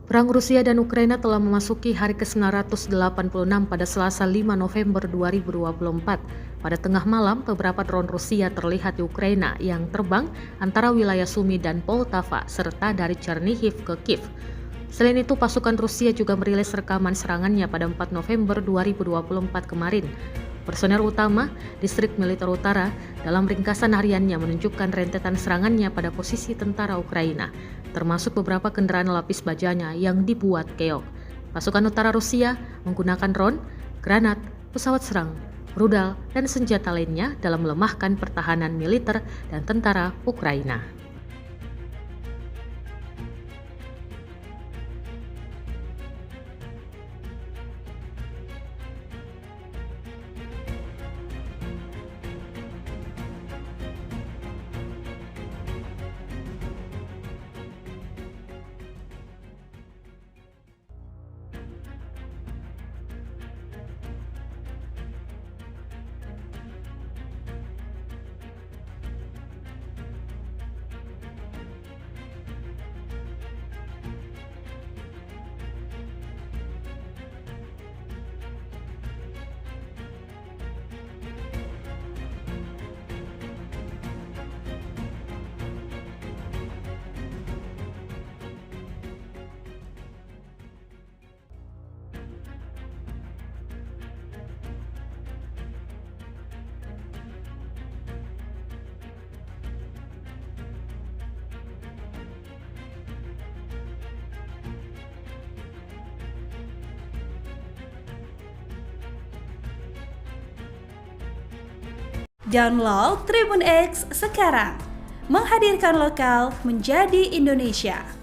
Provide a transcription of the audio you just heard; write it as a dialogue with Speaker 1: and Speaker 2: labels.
Speaker 1: Perang Rusia dan Ukraina telah memasuki hari ke-986 pada Selasa 5 November 2024. Pada tengah malam, beberapa drone Rusia terlihat di Ukraina yang terbang antara wilayah Sumy dan Poltava serta dari Chernihiv ke Kiev. Selain itu, pasukan Rusia juga merilis rekaman serangannya pada 4 November 2024 kemarin. Personel utama Distrik Militer Utara dalam ringkasan hariannya menunjukkan rentetan serangannya pada posisi tentara Ukraina, termasuk beberapa kendaraan lapis bajanya yang dibuat keok. Pasukan utara Rusia menggunakan drone, granat, pesawat serang, rudal, dan senjata lainnya dalam melemahkan pertahanan militer dan tentara Ukraina.
Speaker 2: Download Tribun X sekarang, menghadirkan lokal menjadi Indonesia.